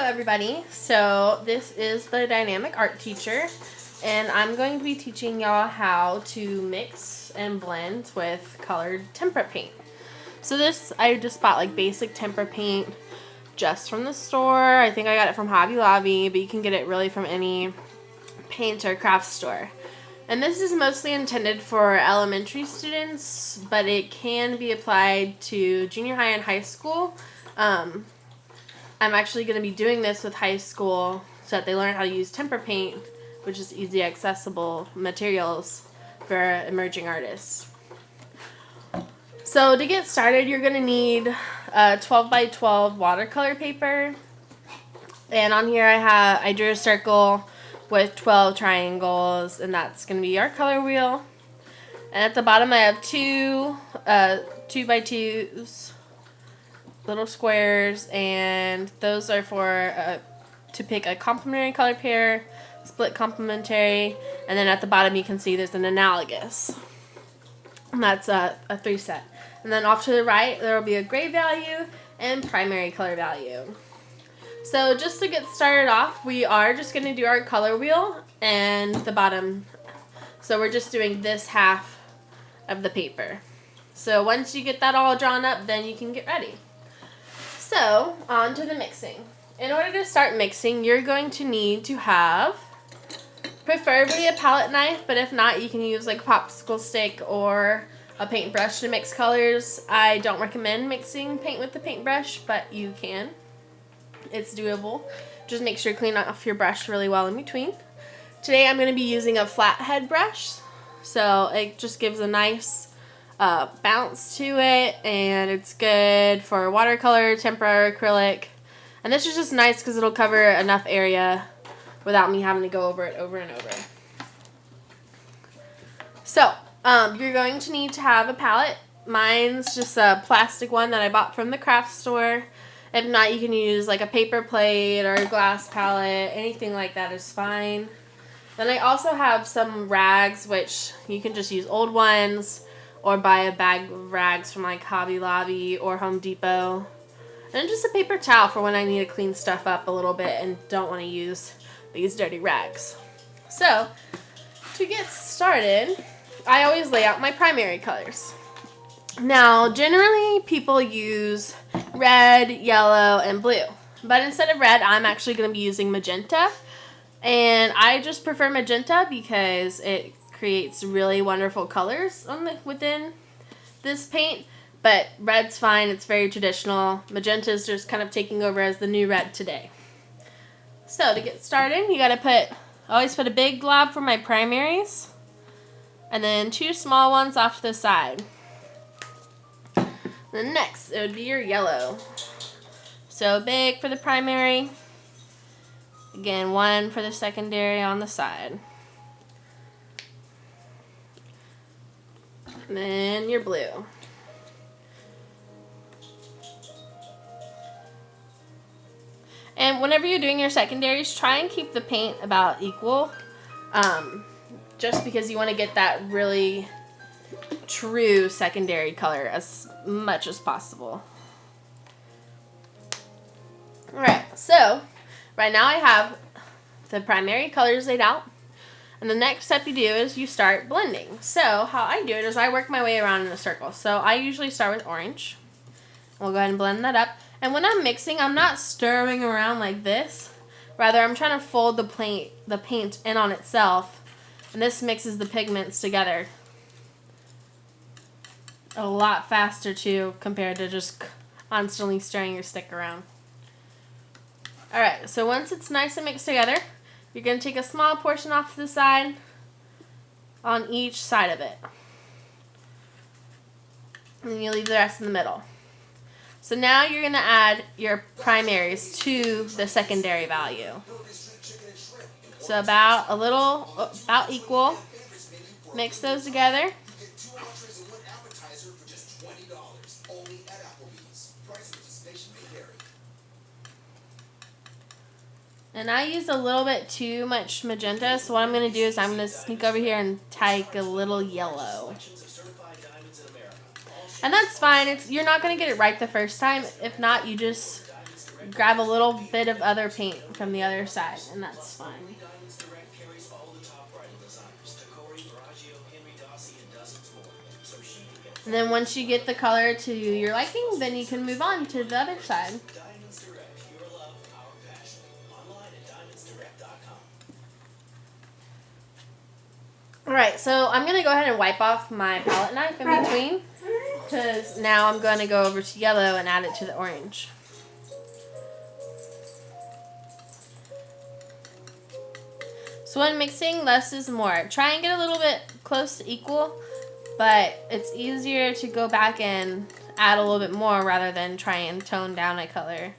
everybody. So this is the dynamic art teacher, and I'm going to be teaching y'all how to mix and blend with colored tempera paint. So this, I just bought like basic tempera paint just from the store. I think I got it from Hobby Lobby, but you can get it really from any paint or craft store. And this is mostly intended for elementary students, but it can be applied to junior high and high school. I'm actually going to be doing this with high school so that they learn how to use tempera paint, which is easy, accessible materials for emerging artists. So to get started, you're going to need 12 by 12 watercolor paper. And on here I drew a circle with 12 triangles, and that's going to be our color wheel. And at the bottom I have two 2 by 2s, little squares, and those are for to pick a complementary color pair, split complementary, and then at the bottom you can see there's an analogous. And that's a 3 set. And then off to the right there will be a gray value and primary color value. So just to get started off, we are just going to do our color wheel and the bottom. So we're just doing this half of the paper. So once you get that all drawn up, then you can get ready. So on to the mixing. In order to start mixing, you're going to need to have preferably a palette knife, but if not, you can use like a popsicle stick or a paintbrush to mix colors. I don't recommend mixing paint with the paintbrush, but you can. It's doable. Just make sure you clean off your brush really well in between. Today I'm going to be using a flathead brush, so it just gives a nice bounce to it, and it's good for watercolor, tempera, acrylic. And this is just nice because it'll cover enough area without me having to go over it over and over. So you're going to need to have a palette. Mine's just a plastic one that I bought from the craft store. If not, you can use like a paper plate or a glass palette. Anything like that is fine. Then I also have some rags, which you can just use old ones or buy a bag of rags from like Hobby Lobby or Home Depot. And just a paper towel for when I need to clean stuff up a little bit and don't want to use these dirty rags. So to get started, I always lay out my primary colors. Now, generally people use red, yellow, and blue. But instead of red, I'm actually going to be using magenta. And I just prefer magenta because it creates really wonderful colors within this paint. But red's fine. It's very traditional. Magenta is just kind of taking over as the new red today. So to get started, you got to always put a big glob for my primaries. And then 2 small ones off to the side. Then next, it would be your yellow. So big for the primary. Again, 1 for the secondary on the side. And then your blue. And whenever you're doing your secondaries, try and keep the paint about equal. Just because you want to get that really true secondary color as much as possible. Alright, so right now I have the primary colors laid out, and the next step you do is you start blending. So how I do it is I work my way around in a circle. So I usually start with orange. We'll go ahead and blend that up. And when I'm mixing, I'm not stirring around like this. Rather, I'm trying to fold the paint in on itself, and this mixes the pigments together a lot faster too compared to just constantly stirring your stick around. Alright, so once it's nice and mixed together, you're going to take a small portion off to the side on each side of it. And then you leave the rest in the middle. So now you're going to add your primaries to the secondary value. So about equal. Mix those together. And I used a little bit too much magenta, so what I'm going to do is I'm going to sneak over here and take a little yellow. And that's fine. You're not going to get it right the first time. If not, you just grab a little bit of other paint from the other side, and that's fine. And then once you get the color to your liking, then you can move on to the other side. Alright, so I'm going to go ahead and wipe off my palette knife in between, because now I'm going to go over to yellow and add it to the orange. So when mixing, less is more. Try and get a little bit close to equal, but it's easier to go back and add a little bit more rather than try and tone down a color.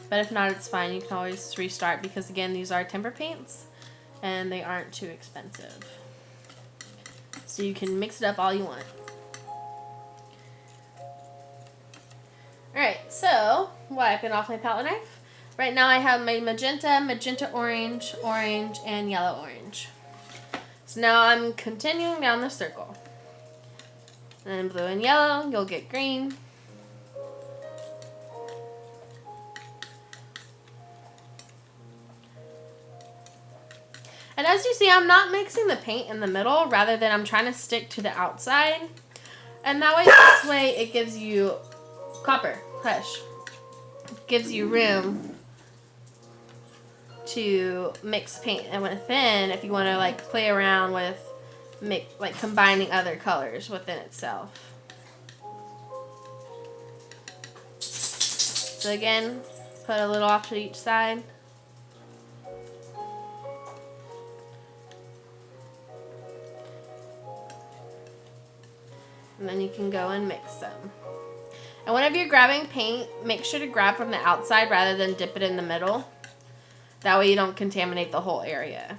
But if not, it's fine. You can always restart because, again, these are Tempera Paints and they aren't too expensive. So you can mix it up all you want. Alright, so wiping off my palette knife. Right now I have my magenta orange, orange, and yellow orange. So now I'm continuing down the circle. And then blue and yellow, you'll get green. And as you see, I'm not mixing the paint in the middle, rather than I'm trying to stick to the outside. And that way, this way, it gives you gives you room to mix paint, and within, if you want to like play around with like combining other colors within itself. So again, put a little off to each side. And then you can go and mix them. And whenever you're grabbing paint, make sure to grab from the outside rather than dip it in the middle. That way you don't contaminate the whole area.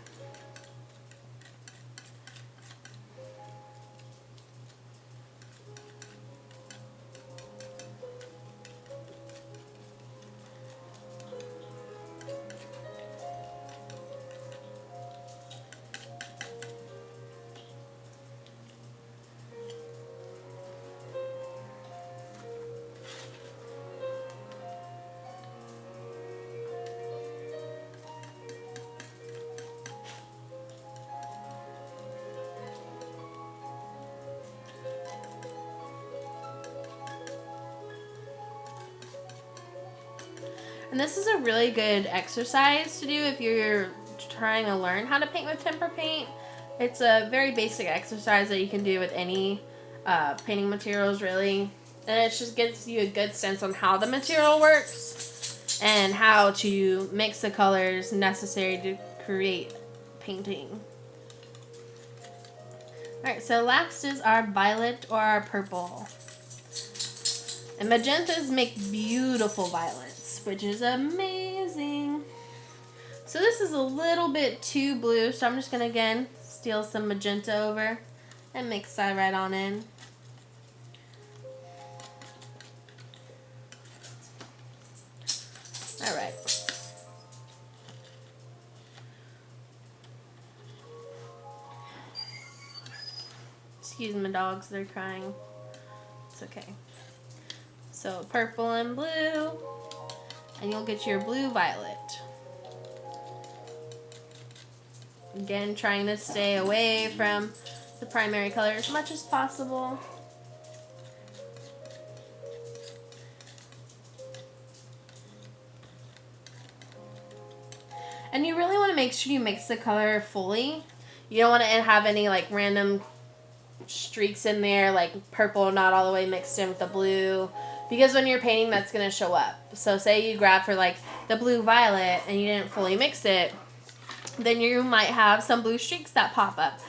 And this is a really good exercise to do if you're trying to learn how to paint with Tempera Paint. It's a very basic exercise that you can do with any painting materials, really. And it just gives you a good sense on how the material works and how to mix the colors necessary to create painting. Alright, so last is our violet or our purple. And magentas make beautiful violets, which is amazing. So this is a little bit too blue, so I'm just going to again steal some magenta over and mix that right on in. Alright. Excuse my dogs, they're crying. It's okay. So purple and blue, and you'll get your blue violet. Again, trying to stay away from the primary color as much as possible. And you really want to make sure you mix the color fully. You don't want to have any like random streaks in there, like purple not all the way mixed in with the blue. Because when you're painting, that's going to show up. So say you grab for like the blue violet and you didn't fully mix it, then you might have some blue streaks that pop up.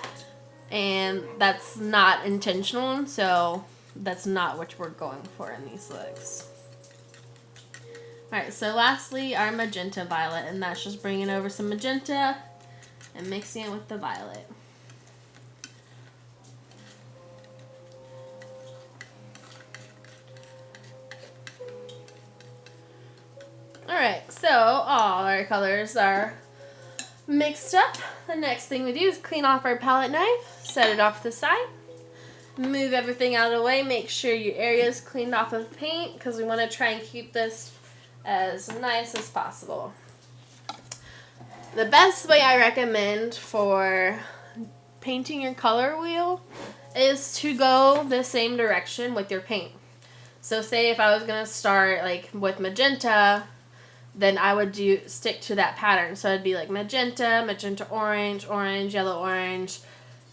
And that's not intentional, so that's not what we're going for in these looks. Alright, so lastly, our magenta violet, and that's just bringing over some magenta and mixing it with the violet. Alright, so all our colors are mixed up. The next thing we do is clean off our palette knife, set it off to the side, move everything out of the way, make sure your area is cleaned off of paint because we want to try and keep this as nice as possible. The best way I recommend for painting your color wheel is to go the same direction with your paint. So say if I was going to start like with magenta, then I would stick to that pattern. So it'd be like magenta, magenta orange, orange, yellow orange,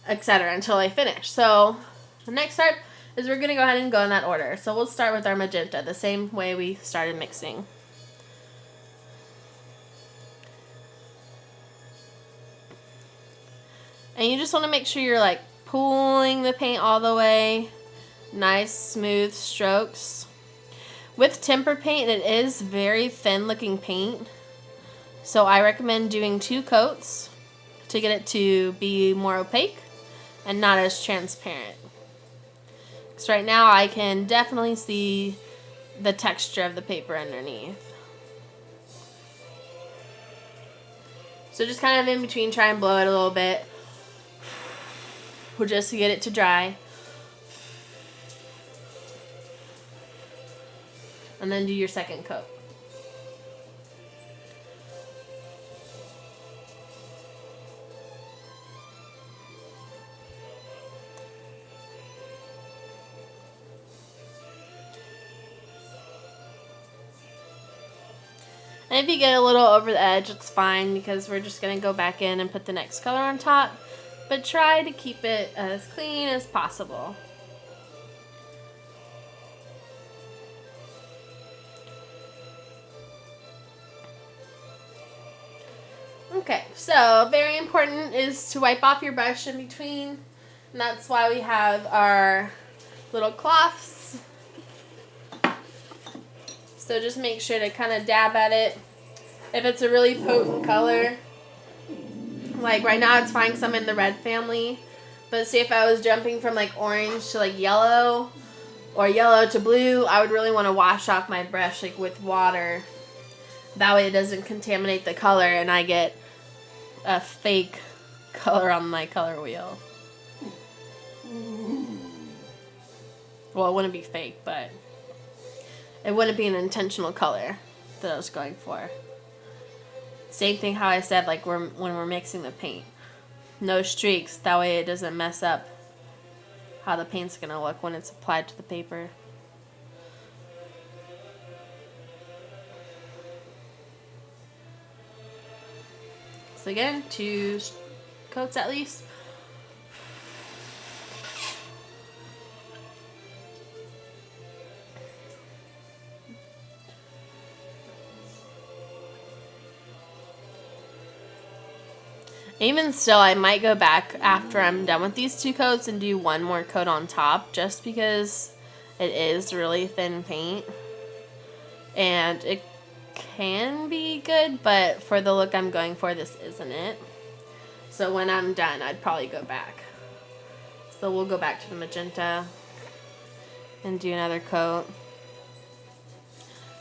etc. until I finish. So the next step is we're going to go ahead and go in that order. So we'll start with our magenta the same way we started mixing. And you just want to make sure you're like pulling the paint all the way. Nice smooth strokes. With Tempera Paint, it is very thin looking paint. So I recommend doing 2 coats to get it to be more opaque and not as transparent. Because right now I can definitely see the texture of the paper underneath. So just kind of in between, try and blow it a little bit. Just to get it to dry. And then do your second coat. And if you get a little over the edge, it's fine because we're just going to go back in and put the next color on top. But try to keep it as clean as possible. Okay, so very important is to wipe off your brush in between. And that's why we have our little cloths. So just make sure to kind of dab at it. If it's a really potent color, like right now it's fine because I'm in the red family. But say if I was jumping from like orange to like yellow or yellow to blue, I would really want to wash off my brush like with water. That way it doesn't contaminate the color and I get a fake color on my color wheel. Well, it wouldn't be fake, but it wouldn't be an intentional color that I was going for. Same thing how I said like when we're mixing the paint. No streaks, that way it doesn't mess up how the paint's going to look when it's applied to the paper. So again, 2 coats at least. Even still, I might go back after I'm done with these 2 coats and do 1 more coat on top just because it is really thin paint. And it can be good, but for the look I'm going for, this isn't it. So when I'm done, I'd probably go back. So we'll go back to the magenta and do another coat.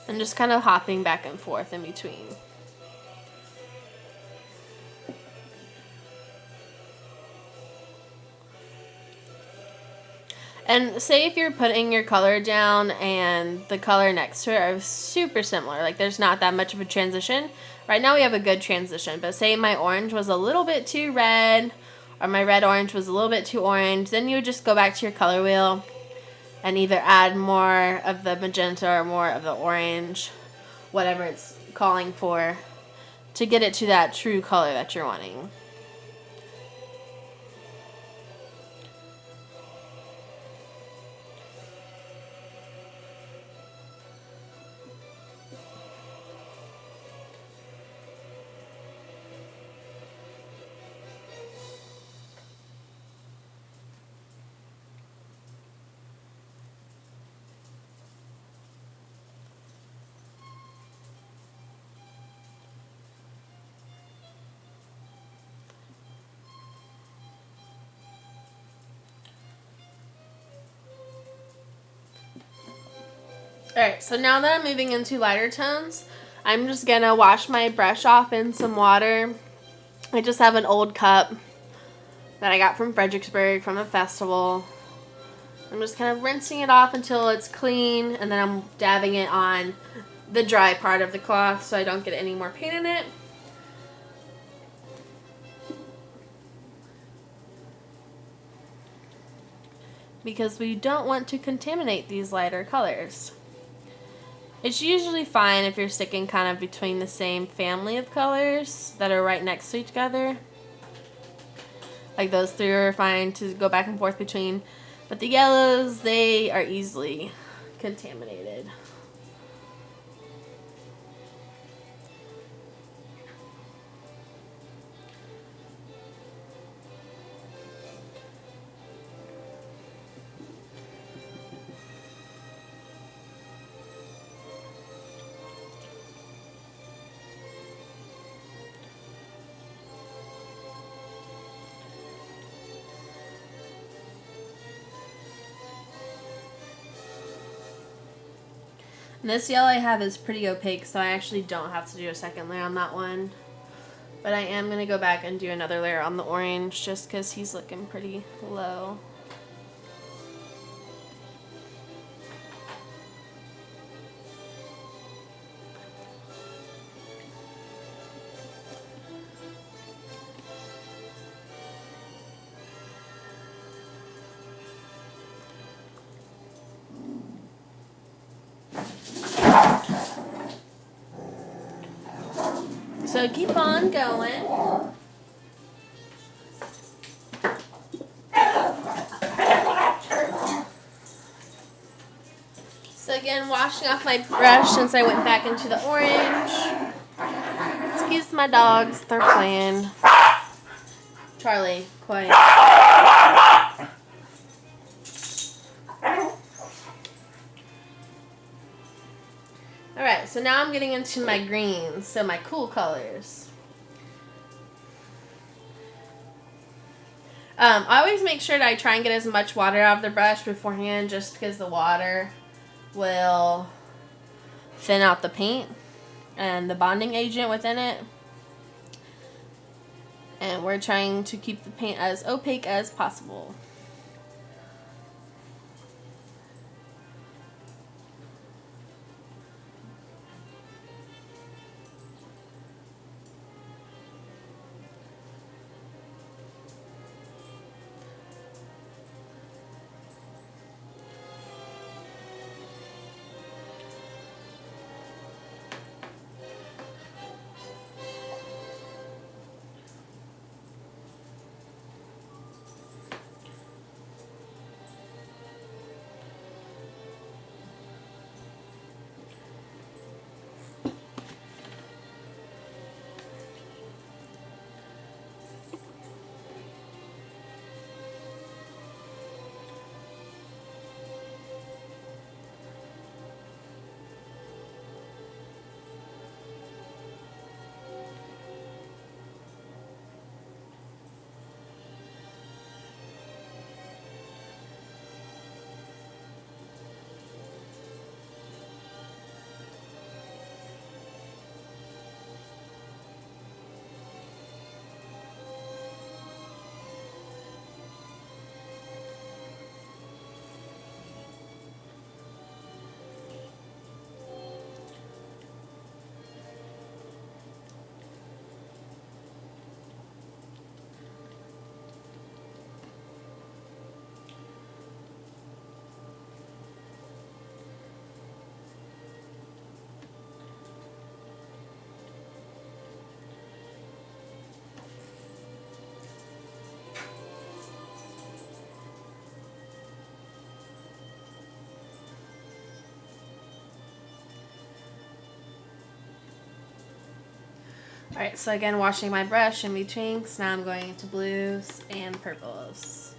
And just kind of hopping back and forth in between. And say if you're putting your color down and the color next to it are super similar, like there's not that much of a transition. Right now we have a good transition, but say my orange was a little bit too red or my red orange was a little bit too orange, then you would just go back to your color wheel and either add more of the magenta or more of the orange, whatever it's calling for, to get it to that true color that you're wanting. Alright, so now that I'm moving into lighter tones, I'm just going to wash my brush off in some water. I just have an old cup that I got from Fredericksburg from a festival. I'm just kind of rinsing it off until it's clean, and then I'm dabbing it on the dry part of the cloth so I don't get any more paint in it. Because we don't want to contaminate these lighter colors. It's usually fine if you're sticking kind of between the same family of colors that are right next to each other. Like those three are fine to go back and forth between. But the yellows, they are easily contaminated. And this yellow I have is pretty opaque, so I actually don't have to do a second layer on that one. But I am going to go back and do another layer on the orange just because he's looking pretty low. So keep on going. So again, washing off my brush since I went back into the orange. Excuse my dogs, they're playing. Charlie, quiet. Alright, so now I'm getting into my greens, so my cool colors. I always make sure that I try and get as much water out of the brush beforehand just because the water will thin out the paint and the bonding agent within it. And we're trying to keep the paint as opaque as possible. Alright, so again, washing my brush in between, so now I'm going into blues and purples.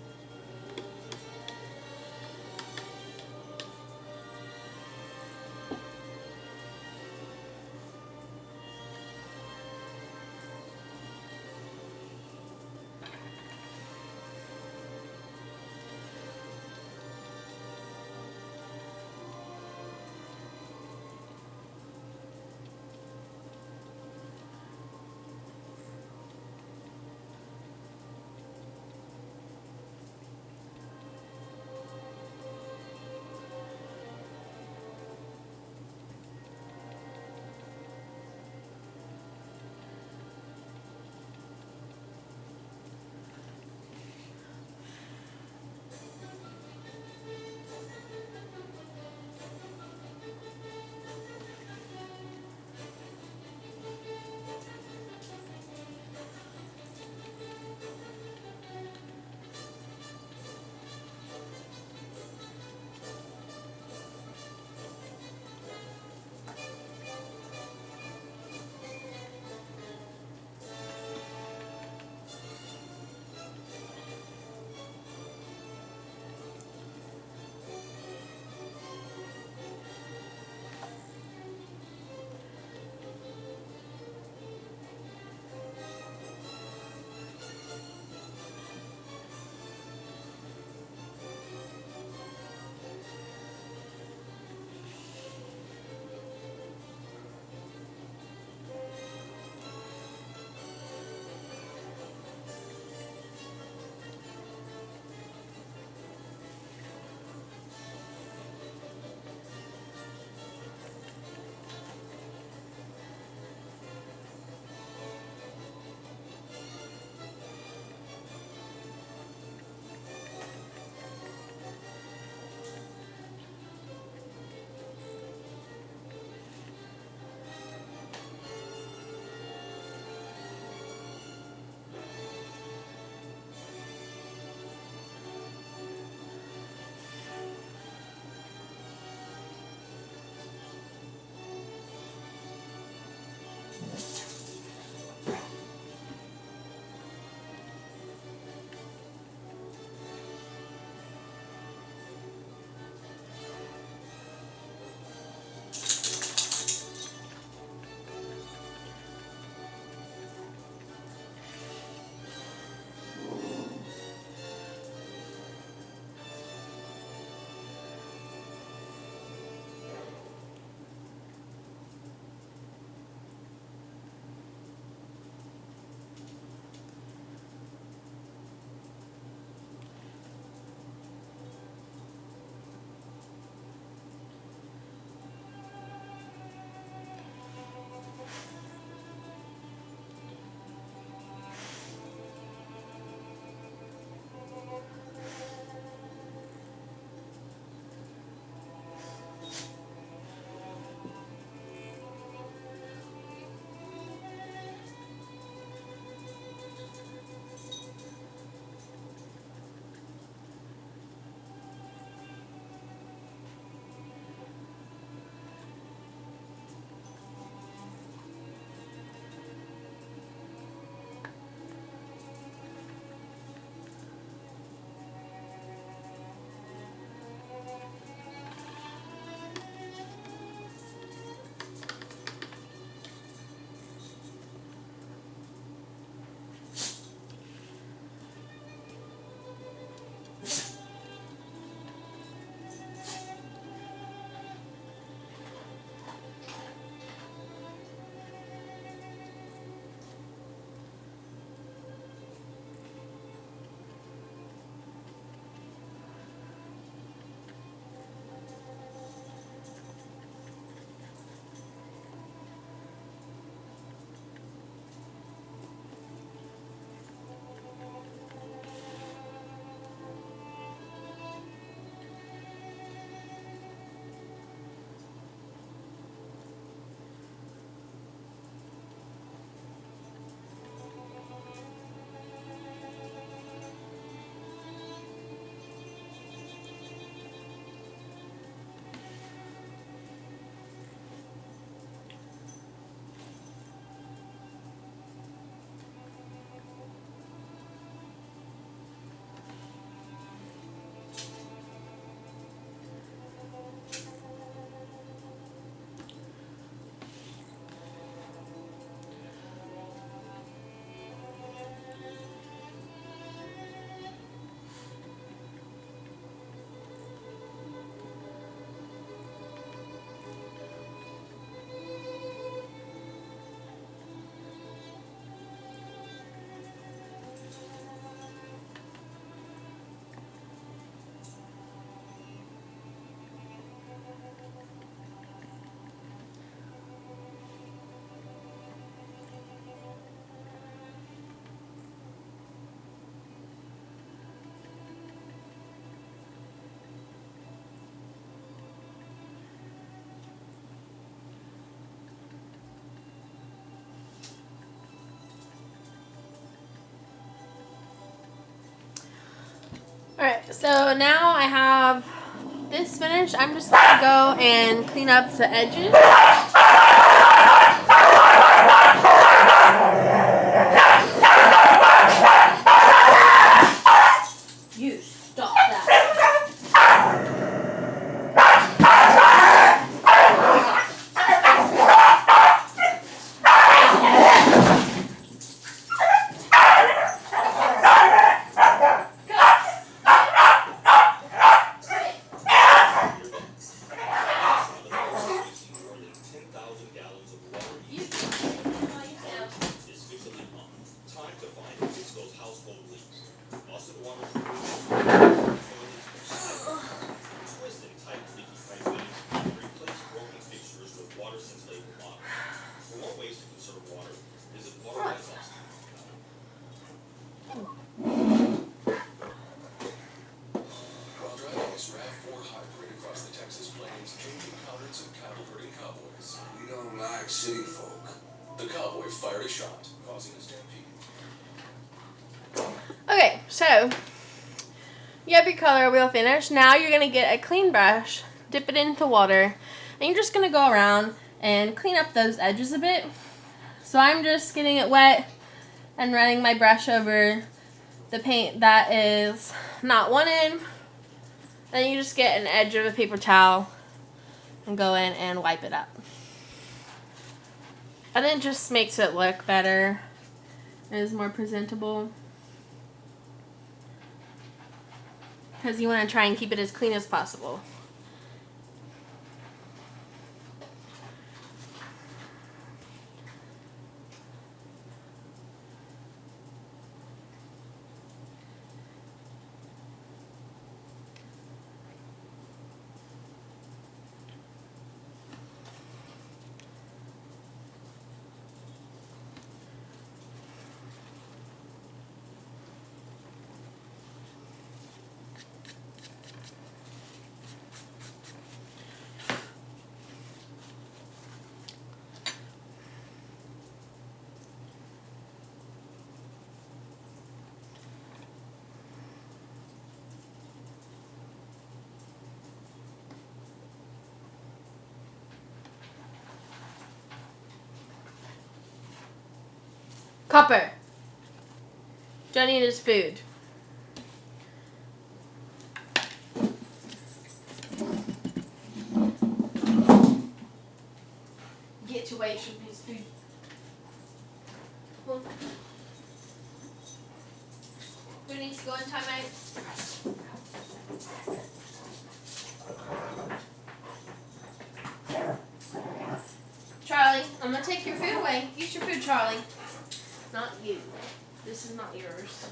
Alright, so now I have this finished. I'm just going to go and clean up the edges. You stop that. City folk. The cowboy fired a shot, causing a stampede. Okay, so you have your color wheel finished. Now you're going to get a clean brush, dip it into water, and you're just going to go around and clean up those edges a bit. So I'm just getting it wet and running my brush over the paint that is not wanted. Then you just get an edge of a paper towel and go in and wipe it up. And it just makes it look better. It is more presentable. Because you want to try and keep it as clean as possible. Copper. Johnny and his food. Get away from his food. Well, who needs to go in timeout? Charlie, I'm gonna take your food away. Eat your food, Charlie. Not you. This is not yours.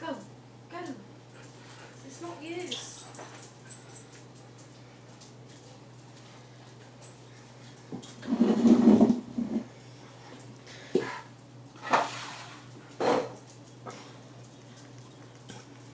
Go. Go. It's not yours.